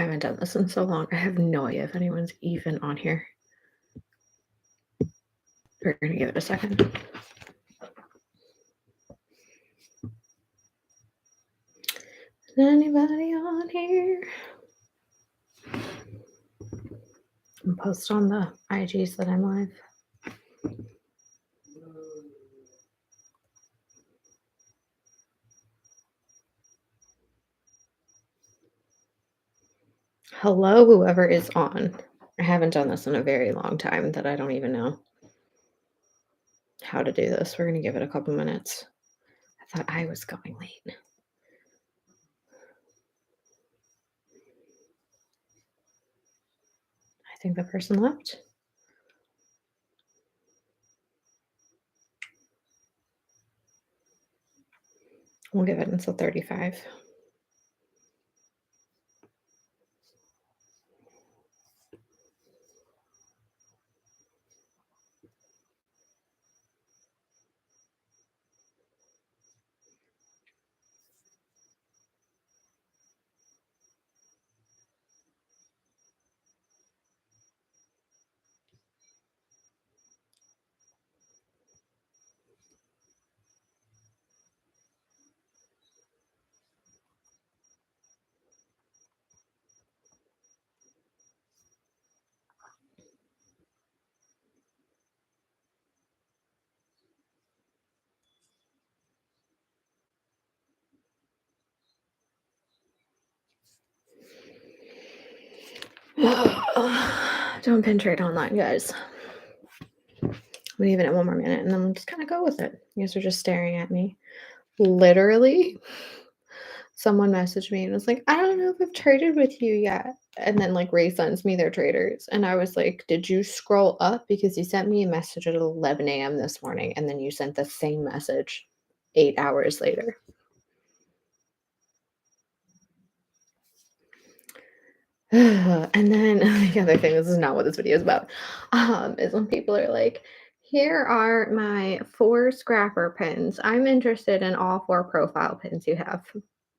haven't done this in so long. I have no idea if anyone's even on here. We're going to give it a second. Is anybody on here? And post on the IGs that I'm live. Hello, whoever is on. I haven't done this in a very long time that I don't even know how to do this. We're going to give it a couple minutes. I thought I was going late. I think the person left. We'll give it until 35. Don't pin trade online, guys. I'm gonna give it one more minute and then we'll just kind of go with it. You guys are just staring at me. Literally, someone messaged me and was like, I don't know if I've traded with you yet. And then like Ray sends me their traders. And I was like, did you scroll up? Because you sent me a message at 11 a.m. this morning and then you sent the same message 8 hours later. And then the other thing, this is not what this video is about, is when people are like, here are my 4 scrapper pins. I'm interested in all 4 profile pins you have.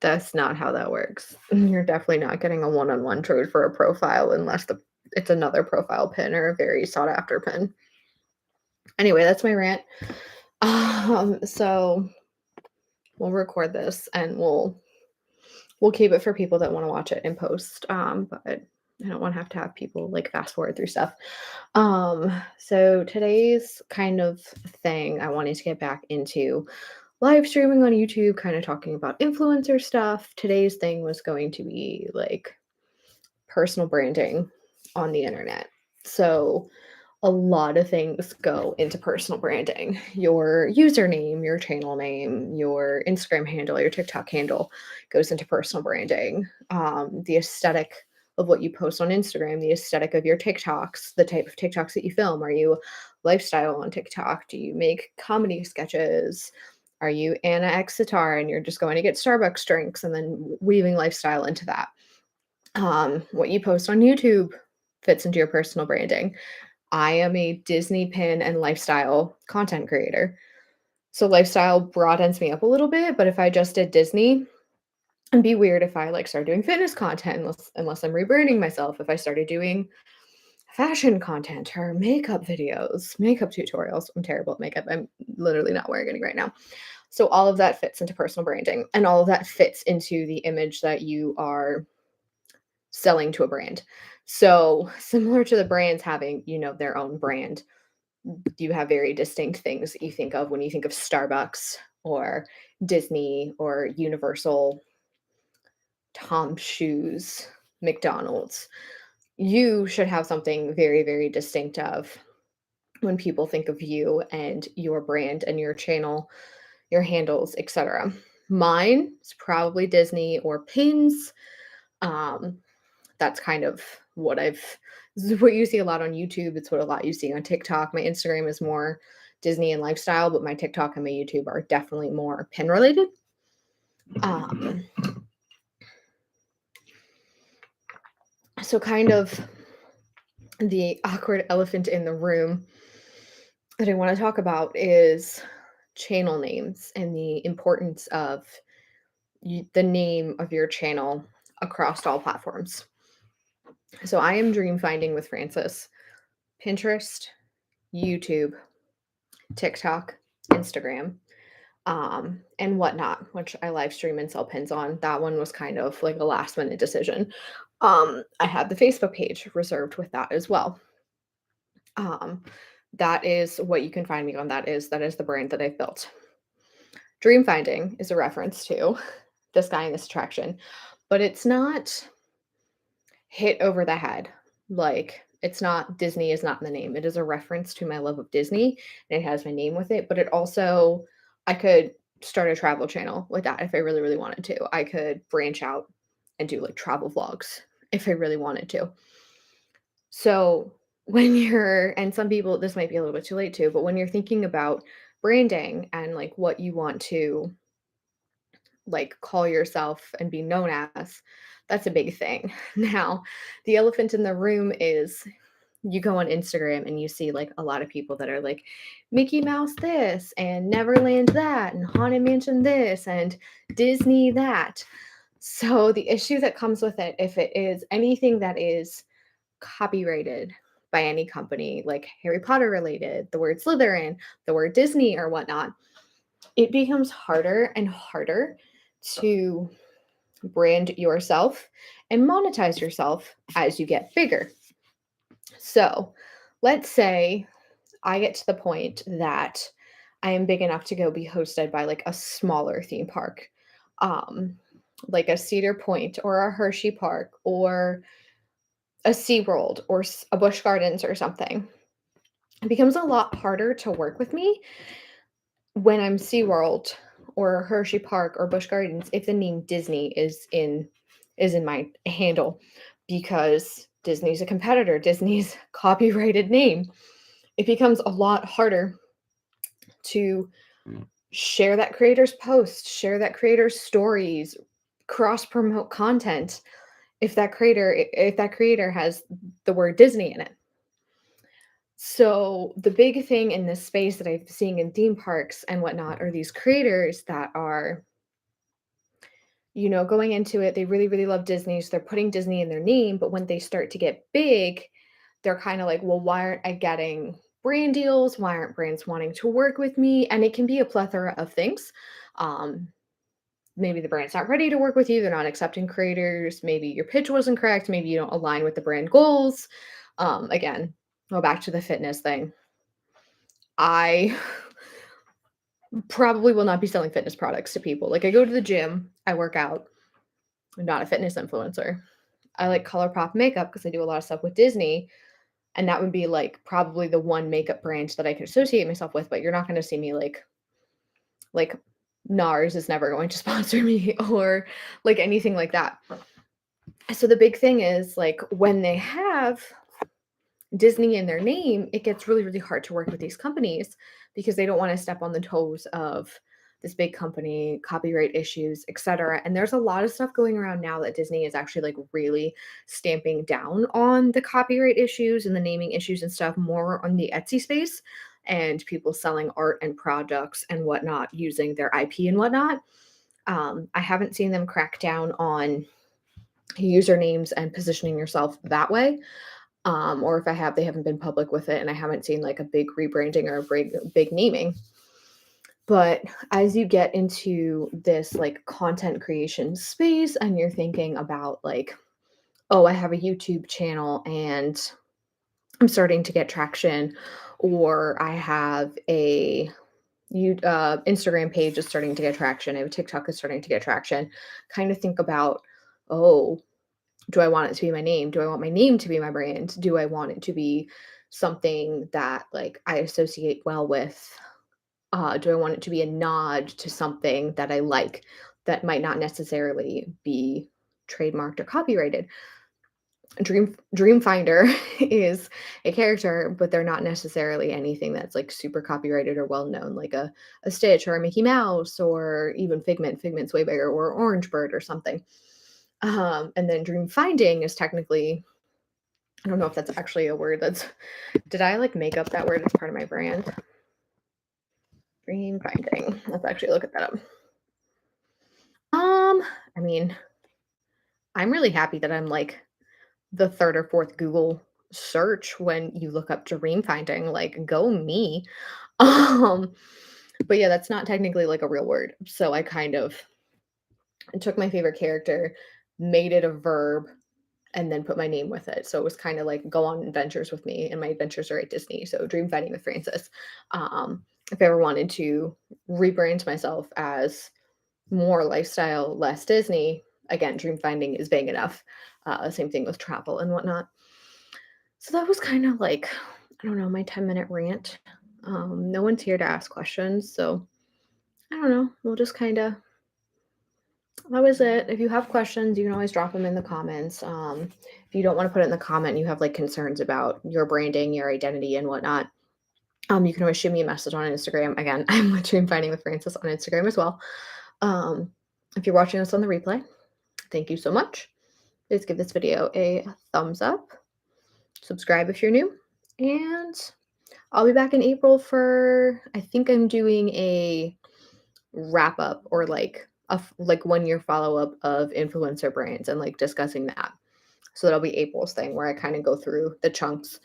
That's not how that works. You're definitely not getting a one-on-one trade for a profile unless it's another profile pin or a very sought after pin. Anyway, that's my rant. So we'll record this and we'll keep it for people that want to watch it in post. But I don't want to have people like fast forward through stuff. So today's kind of thing, I wanted to get back into live streaming on YouTube, kind of talking about influencer stuff. Today's thing was going to be like personal branding on the internet. So a lot of things go into personal branding. Your username, your channel name, your Instagram handle, your TikTok handle goes into personal branding. The aesthetic of what you post on Instagram, the aesthetic of your TikToks, the type of TikToks that you film. Are you lifestyle on TikTok? Do you make comedy sketches? Are you Anna Exetar and you're just going to get Starbucks drinks and then weaving lifestyle into that? What you post on YouTube fits into your personal branding. I am a Disney pin and lifestyle content creator. So lifestyle broadens me up a little bit, but if I just did Disney, it'd be weird if I like started doing fitness content unless I'm rebranding myself. If I started doing fashion content or makeup videos, makeup tutorials. I'm terrible at makeup. I'm literally not wearing any right now. So all of that fits into personal branding and all of that fits into the image that you are selling to a brand. So similar to the brands having, their own brand, you have very distinct things that you think of when you think of Starbucks or Disney or Universal, Tom Shoes, McDonald's. You should have something very, very distinctive when people think of you and your brand and your channel, your handles, etc. Mine is probably Disney or pins. That's kind of this is what you see a lot on YouTube. It's what a lot you see on TikTok. My Instagram is more Disney and lifestyle, but my TikTok and my YouTube are definitely more pin related. So kind of the awkward elephant in the room that I want to talk about is channel names and the importance of the name of your channel across all platforms. So I am dream finding with Frances. Pinterest, YouTube, TikTok, Instagram, and whatnot, which I live stream and sell pins on. That one was kind of like a last minute decision. I have the Facebook page reserved with that as well. Um, that is what you can find me on. That is the brand that I've built. Dream finding is a reference to this guy and this attraction, but it's not hit over the head. Like, it's not Disney is not in the name. It is a reference to my love of Disney, and it has my name with it, but it also I could start a travel channel with that if I really, really wanted to. I could branch out and do, like, travel vlogs if I really wanted to. So, when you're and some people this might be a little bit too late too, but when you're thinking about branding and, like, what you want to, like, call yourself and be known as, that's a big thing. Now, the elephant in the room is you go on Instagram and you see like a lot of people that are like Mickey Mouse this and Neverland that and Haunted Mansion this and Disney that. So the issue that comes with it, if it is anything that is copyrighted by any company, like Harry Potter related, the word Slytherin, the word Disney or whatnot, it becomes harder and harder to brand yourself and monetize yourself as you get bigger. So let's say I get to the point that I am big enough to go be hosted by like a smaller theme park, um, like a Cedar Point or a Hershey Park or a SeaWorld or a Busch Gardens or something. It becomes a lot harder to work with me when I'm SeaWorld or Hershey Park or Busch Gardens if the name Disney is in my handle because Disney's a competitor. Disney's copyrighted name. It becomes a lot harder to share that creator's post, share that creator's stories, cross promote content if that creator has the word Disney in it. So the big thing in this space that I'm seeing in theme parks and whatnot are these creators that are, going into it, they really, really love Disney. So they're putting Disney in their name. But when they start to get big, they're kind of like, well, why aren't I getting brand deals? Why aren't brands wanting to work with me? And it can be a plethora of things. Um, Maybe the brand's not ready to work with you. They're not accepting creators. Maybe your pitch wasn't correct. Maybe you don't align with the brand goals. Again, go back to the fitness thing. I probably will not be selling fitness products to people. Like I go to the gym, I work out. I'm not a fitness influencer. I like ColourPop makeup because I do a lot of stuff with Disney, and that would be like probably the one makeup brand that I could associate myself with. But you're not going to see me like NARS is never going to sponsor me or like anything like that. So the big thing is like when they have Disney in their name, it gets really, really hard to work with these companies because they don't want to step on the toes of this big company, copyright issues, etc. And there's a lot of stuff going around now that Disney is actually like really stamping down on the copyright issues and the naming issues and stuff more on the Etsy space and people selling art and products and whatnot using their IP and whatnot. I haven't seen them crack down on usernames and positioning yourself that way, or if I have, they haven't been public with it, and I haven't seen like a big rebranding or a big naming. But as you get into this like content creation space, and you're thinking about like, oh, I have a YouTube channel and I'm starting to get traction, or I have a Instagram page is starting to get traction, I have a TikTok is starting to get traction. Kind of think about, oh, do I want it to be my name? Do I want my name to be my brand? Do I want it to be something that like I associate well with? Do I want it to be a nod to something that I like that might not necessarily be trademarked or copyrighted? Dreamfinder is a character, but they're not necessarily anything that's like super copyrighted or well known, like a Stitch or a Mickey Mouse or even Figment. Figment's way bigger, or Orange Bird or something. And then dream finding is technically, I don't know if that's actually a word that's, did I like make up that word as part of my brand? Dream finding. Let's actually look at that up. I mean, I'm really happy that I'm like the third or fourth Google search when you look up dream finding, like, go me. Um, but yeah, that's not technically like a real word. So I kind of took my favorite character, made it a verb, and then put my name with it. So it was kind of like go on adventures with me, and my adventures are at Disney. So dream finding with Francis. If I ever wanted to rebrand myself as more lifestyle, less Disney, again, dream finding is vague enough. Same thing with travel and whatnot. So that was kind of like, I don't know, my 10-minute rant. No one's here to ask questions. So I don't know. We'll just kind of, that was it. If you have questions, you can always drop them in the comments. If you don't want to put it in the comment, you have like concerns about your branding, your identity, and whatnot. You can always shoot me a message on Instagram. Again, I'm with Dream Finding with Francis on Instagram as well. Um, if you're watching this on the replay, thank you so much. Please give this video a thumbs up. Subscribe if you're new. And I'll be back in April for, I think I'm doing a wrap up or like like 1 year follow up of influencer brands and like discussing that. So that'll be April's thing where I kind of go through the chunks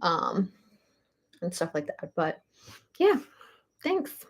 um, and stuff like that. But yeah, thanks.